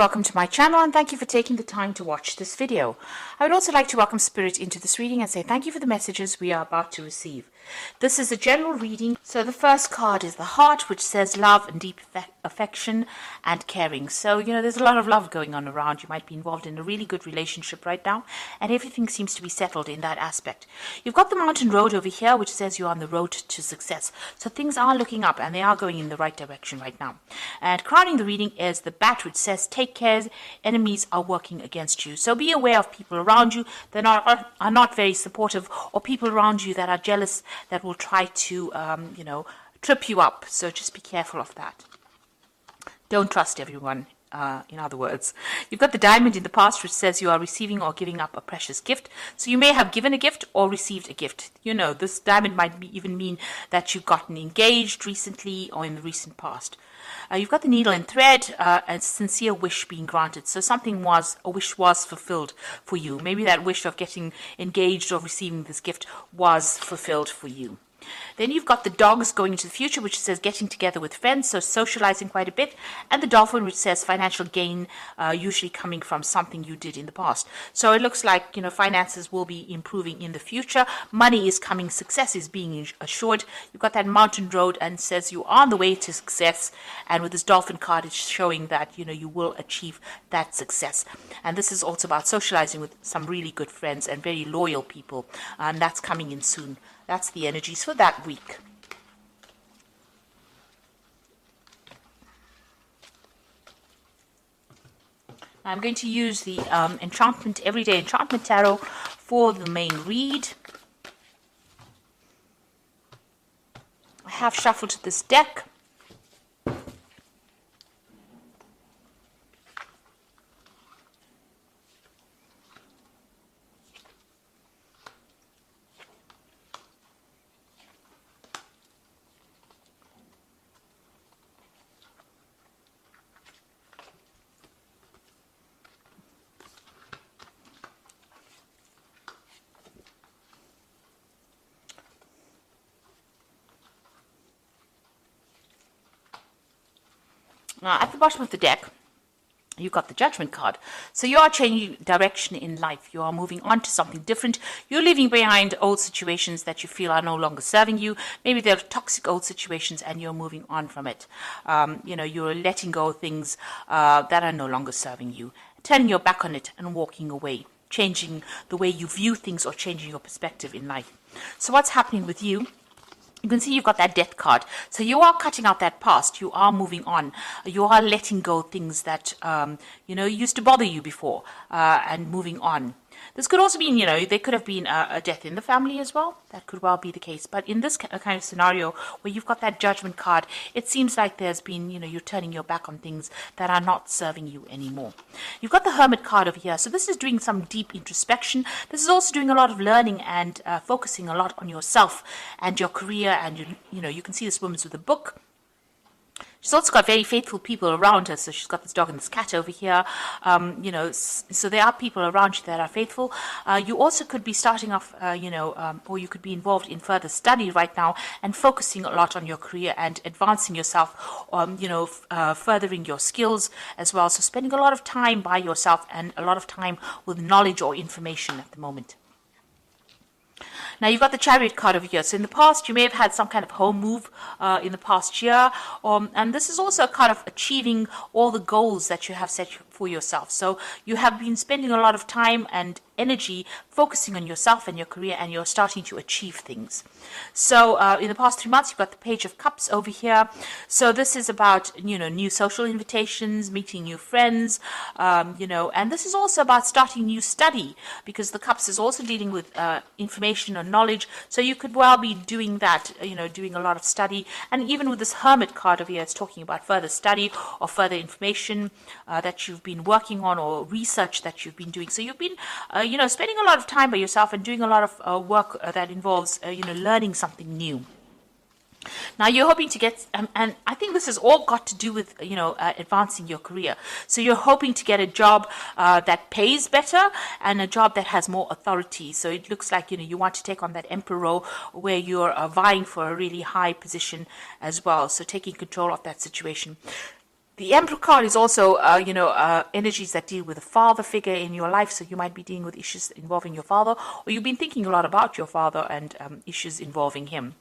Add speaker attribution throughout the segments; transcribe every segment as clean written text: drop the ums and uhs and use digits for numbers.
Speaker 1: welcome to my channel and thank you for taking the time to watch this video. I would also like to welcome Spirit into this reading and say thank you for the messages we are about to receive. This is a general reading, so the first card is the heart, which says love and deep affection and caring. So, there's a lot of love going on around. You might be involved in a really good relationship right now, and everything seems to be settled in that aspect. You've got the mountain road over here, which says you're on the road to success. So things are looking up, and they are going in the right direction right now. And crowning the reading is the bat, which says take care, enemies are working against you. So be aware of people around you that are not very supportive, or people around you that are jealous, that will try to, trip you up. So just be careful of that. Don't trust everyone, in other words. You've got the diamond in the past, which says you are receiving or giving up a precious gift. So you may have given a gift or received a gift. This diamond might even mean that you've gotten engaged recently or in the recent past. You've got the needle and thread, a sincere wish being granted. So a wish was fulfilled for you. Maybe that wish of getting engaged or receiving this gift was fulfilled for you. Then you've got the dogs going into the future, which says getting together with friends, so socializing quite a bit. And the dolphin, which says financial gain, usually coming from something you did in the past. So it looks like, finances will be improving in the future. Money is coming, success is being assured. You've got that mountain road and says you are on the way to success. And with this dolphin card, it's showing that, you will achieve that success. And this is also about socializing with some really good friends and very loyal people. And that's coming in soon. That's the energies for that week. I'm going to use the Everyday Enchantment Tarot for the main read. I have shuffled this deck. Now, at the bottom of the deck, you've got the Judgment card. So you are changing direction in life. You are moving on to something different. You're leaving behind old situations that you feel are no longer serving you. Maybe they're toxic old situations and you're moving on from it. You're letting go of things that are no longer serving you. Turning your back on it and walking away. Changing the way you view things or changing your perspective in life. So what's happening with you? You can see you've got that death card. So you are cutting out that past. You are moving on. You are letting go of things that, used to bother you before and moving on. This could also mean, there could have been a death in the family as well. That could well be the case. But in this kind of scenario where you've got that Judgment card, it seems like there's been, you're turning your back on things that are not serving you anymore. You've got the Hermit card over here. So this is doing some deep introspection. This is also doing a lot of learning and focusing a lot on yourself and your career. And, you can see this woman's with a book. She's also got very faithful people around her. So she's got this dog and this cat over here. So there are people around you that are faithful. You also could be starting off, or you could be involved in further study right now and focusing a lot on your career and advancing yourself, furthering your skills as well. So spending a lot of time by yourself and a lot of time with knowledge or information at the moment. Now, you've got the Chariot card over here. So in the past, you may have had some kind of home move in the past year. And this is also a kind of achieving all the goals that you have set for yourself. So you have been spending a lot of time and energy focusing on yourself and your career, and you're starting to achieve things. So in the past 3 months, you've got the Page of Cups over here. So this is about, new social invitations, meeting new friends, and this is also about starting new study, because the Cups is also dealing with information and knowledge. So you could well be doing that, doing a lot of study. And even with this Hermit card over here, it's talking about further study or further information that you've been working on, or research that you've been doing. So you've been, spending a lot of time by yourself and doing a lot of work that involves, learning something new. Now you're hoping to get, and I think this has all got to do with, advancing your career. So you're hoping to get a job that pays better and a job that has more authority. So it looks like, you want to take on that emperor role where you're vying for a really high position as well. So taking control of that situation. The Emperor card is also, energies that deal with a father figure in your life. So you might be dealing with issues involving your father, or you've been thinking a lot about your father and issues involving him.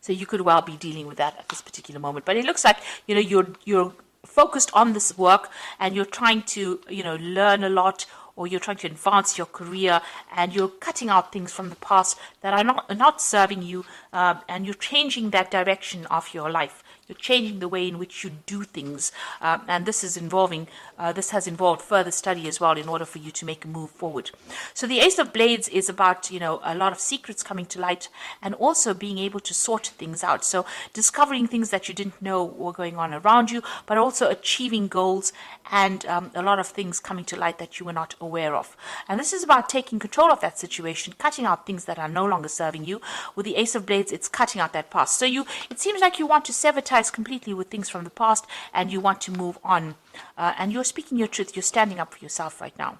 Speaker 1: So you could well be dealing with that at this particular moment. But it looks like, you're focused on this work, and you're trying to, learn a lot, or you're trying to advance your career, and you're cutting out things from the past that are not serving you, and you're changing that direction of your life. You're changing the way in which you do things, and this has involved further study as well in order for you to make a move forward. So the Ace of Blades is about, a lot of secrets coming to light, and also being able to sort things out. So discovering things that you didn't know were going on around you, but also achieving goals, and a lot of things coming to light that you were not aware of. And this is about taking control of that situation, cutting out things that are no longer serving you. With the Ace of Blades, it's cutting out that past. So it seems like you want to sever ties completely with things from the past, and you want to move on. And you're speaking your truth. You're standing up for yourself right now.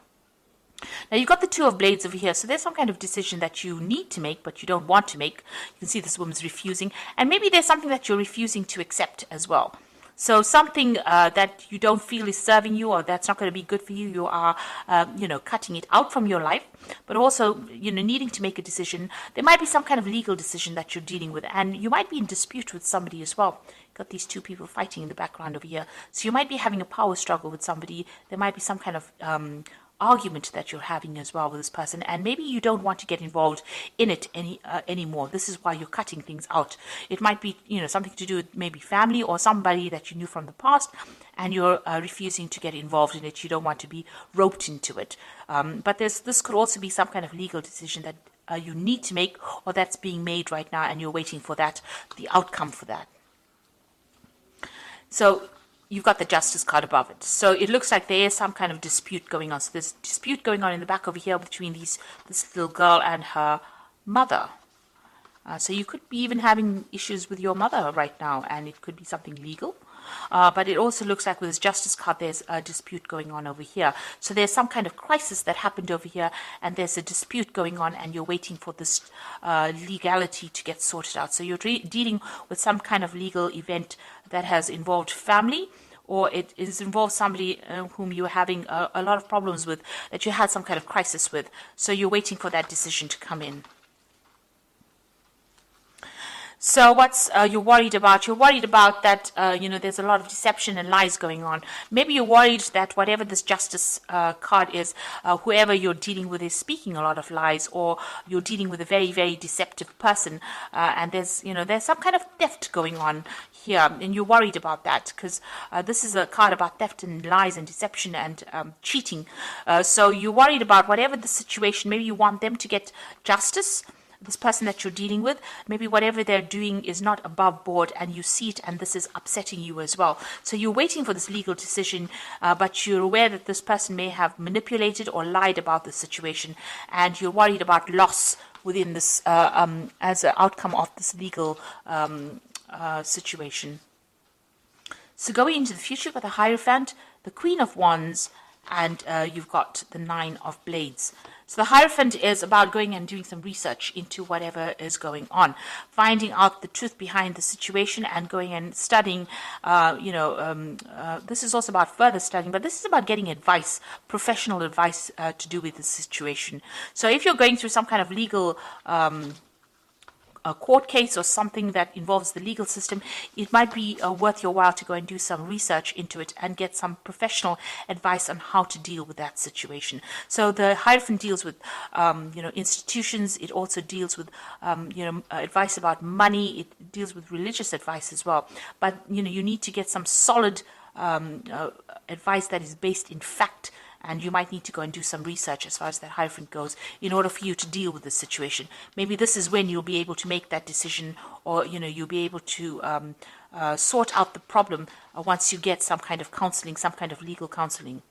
Speaker 1: Now you've got the Two of Blades over here. So there's some kind of decision that you need to make, but you don't want to make. You can see this woman's refusing. And maybe there's something that you're refusing to accept as well. So something that you don't feel is serving you, or that's not going to be good for you, you are, cutting it out from your life, but also, needing to make a decision. There might be some kind of legal decision that you're dealing with, and you might be in dispute with somebody as well. Got these two people fighting in the background over here. So you might be having a power struggle with somebody. There might be some kind of argument that you're having as well with this person, and maybe you don't want to get involved in it anymore. This is why you're cutting things out. It might be something to do with maybe family or somebody that you knew from the past, and you're refusing to get involved in it. You don't want to be roped into it. But this could also be some kind of legal decision that you need to make, or that's being made right now, and you're waiting for the outcome for that. So you've got the Justice card above it. So it looks like there is some kind of dispute going on. So there's dispute going on in the back over here between this little girl and her mother. So you could be even having issues with your mother right now, and it could be something legal. But it also looks like with this Justice card, there's a dispute going on over here. So there's some kind of crisis that happened over here, and there's a dispute going on, and you're waiting for this legality to get sorted out. So you're dealing with some kind of legal event that has involved family, or it is involved somebody whom you're having a lot of problems with, that you had some kind of crisis with. So you're waiting for that decision to come in. So what's you're worried about? You're worried about that, there's a lot of deception and lies going on. Maybe you're worried that whatever this Justice card is, whoever you're dealing with is speaking a lot of lies, or you're dealing with a very, very deceptive person, and there's some kind of theft going on here, and you're worried about that, because this is a card about theft and lies and deception and cheating. So you're worried about whatever the situation. Maybe you want them to get justice, this person that you're dealing with. Maybe whatever they're doing is not above board, and you see it, and this is upsetting you as well. So you're waiting for this legal decision, but you're aware that this person may have manipulated or lied about the situation, and you're worried about loss within this as an outcome of this legal situation. So going into the future, you've got the Hierophant, the Queen of Wands, and you've got the Nine of Blades. So the Hierophant is about going and doing some research into whatever is going on, finding out the truth behind the situation, and going and studying. This is also about further studying, but this is about getting advice, professional advice to do with the situation. So if you're going through some kind of legal a court case or something that involves the legal system, it might be worth your while to go and do some research into it and get some professional advice on how to deal with that situation. So the Hierophant deals with, institutions. It also deals with, advice about money. It deals with religious advice as well. But, you need to get some solid advice that is based in fact, and you might need to go and do some research as far as that Hierophant goes in order for you to deal with the situation. Maybe this is when you'll be able to make that decision, or you'll be able to sort out the problem once you get some kind of counseling, some kind of legal counseling.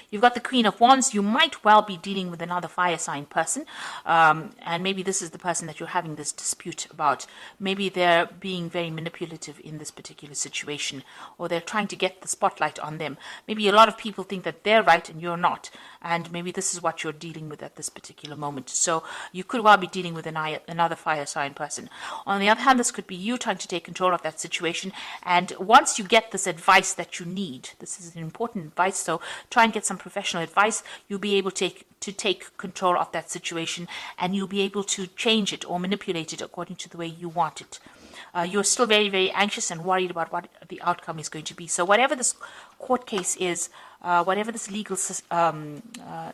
Speaker 1: You've got the Queen of Wands. You might well be dealing with another fire sign person, and maybe this is the person that you're having this dispute about. Maybe they're being very manipulative in this particular situation, or they're trying to get the spotlight on them. Maybe a lot of people think that they're right and you're not, and maybe this is what you're dealing with at this particular moment. So you could well be dealing with another fire sign person. On the other hand, this could be you trying to take control of that situation, and once you get this advice that you need, this is an important advice, so try and get some professional advice, you'll be able to take control of that situation, and you'll be able to change it or manipulate it according to the way you want it. You're still very, very anxious and worried about what the outcome is going to be. So whatever this court case is, whatever this legal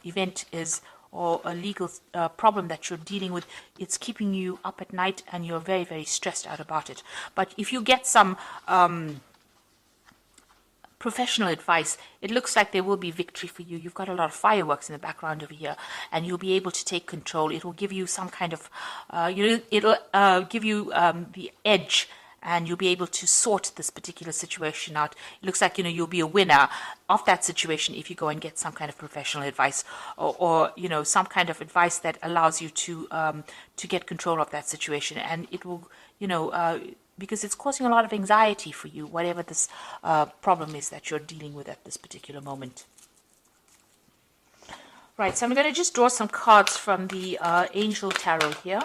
Speaker 1: event is, or a legal problem that you're dealing with, it's keeping you up at night and you're very, very stressed out about it. But if you get some professional advice, it looks like there will be victory for you. You've got a lot of fireworks in the background over here, and you'll be able to take control. It will give you some kind of, it'll give you the edge, and you'll be able to sort this particular situation out. It looks like, you'll be a winner of that situation if you go and get some kind of professional advice, or some kind of advice that allows you to get control of that situation, and it will, because it's causing a lot of anxiety for you, whatever this problem is that you're dealing with at this particular moment. Right, so I'm going to just draw some cards from the Angel Tarot here.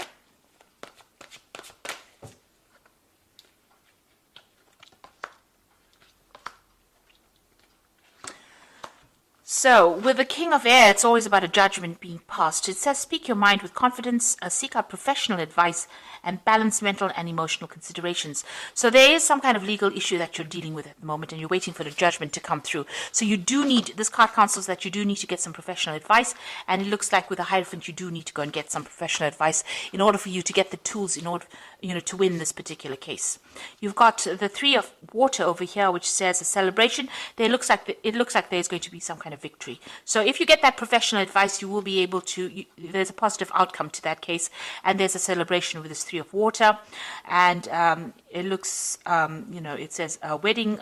Speaker 1: So, with the King of Air, it's always about a judgment being passed. It says, speak your mind with confidence, seek out professional advice, and balance mental and emotional considerations. So there is some kind of legal issue that you're dealing with at the moment, and you're waiting for the judgment to come through. So you do need, this card counsels that you do need to get some professional advice, and it looks like with a Hierophant, you do need to go and get some professional advice in order for you to get the tools in order, to win this particular case. You've got the Three of Water over here, which says a celebration. It looks like there's going to be some kind of victory. So if you get that professional advice, you will be able to, there's a positive outcome to that case, and there's a celebration with this Three of Water, and it looks, it says a wedding,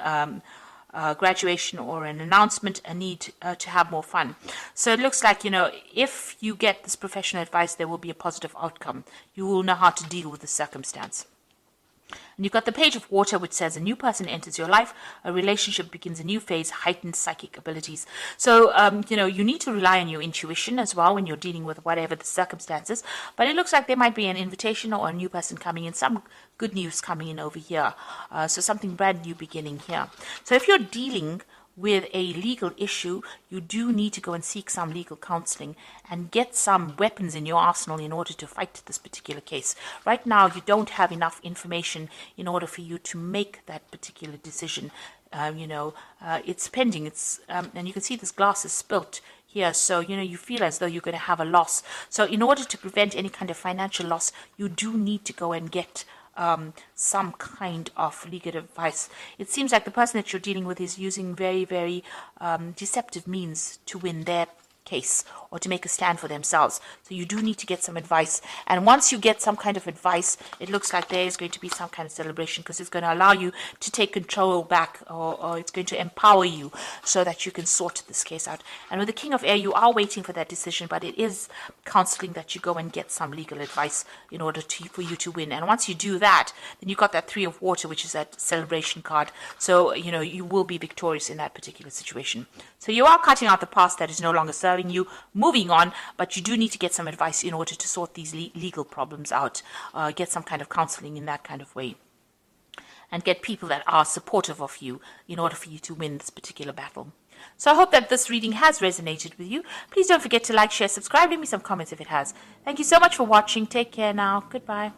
Speaker 1: graduation, or an announcement, a need to have more fun. So it looks like, if you get this professional advice, there will be a positive outcome. You will know how to deal with the circumstance. And you've got the Page of Water, which says a new person enters your life, a relationship begins a new phase, heightened psychic abilities. So, you need to rely on your intuition as well when you're dealing with whatever the circumstances. But it looks like there might be an invitation or a new person coming in, some good news coming in over here. So something brand new beginning here. So if you're dealing with a legal issue, you do need to go and seek some legal counseling and get some weapons in your arsenal in order to fight this particular case. Right now, you don't have enough information in order for you to make that particular decision. It's pending. And you can see this glass is spilt here, so you feel as though you're going to have a loss. So in order to prevent any kind of financial loss, you do need to go and get some kind of legal advice. It seems like the person that you're dealing with is using very, very deceptive means to win their case or to make a stand for themselves. So you do need to get some advice. And once you get some kind of advice, it looks like there is going to be some kind of celebration, because it's going to allow you to take control back, or it's going to empower you so that you can sort this case out. And with the King of Air, you are waiting for that decision, but it is counseling that you go and get some legal advice in order for you to win. And once you do that, then you've got that Three of Water, which is that celebration card. So, you will be victorious in that particular situation. So you are cutting out the past that is no longer serving you, moving on, but you do need to get some advice in order to sort these legal problems out, get some kind of counseling in that kind of way, and get people that are supportive of you in order for you to win this particular battle. So I hope that this reading has resonated with you. Please don't forget to like, share, subscribe, leave me some comments if it has. Thank you so much for watching. Take care now. Goodbye.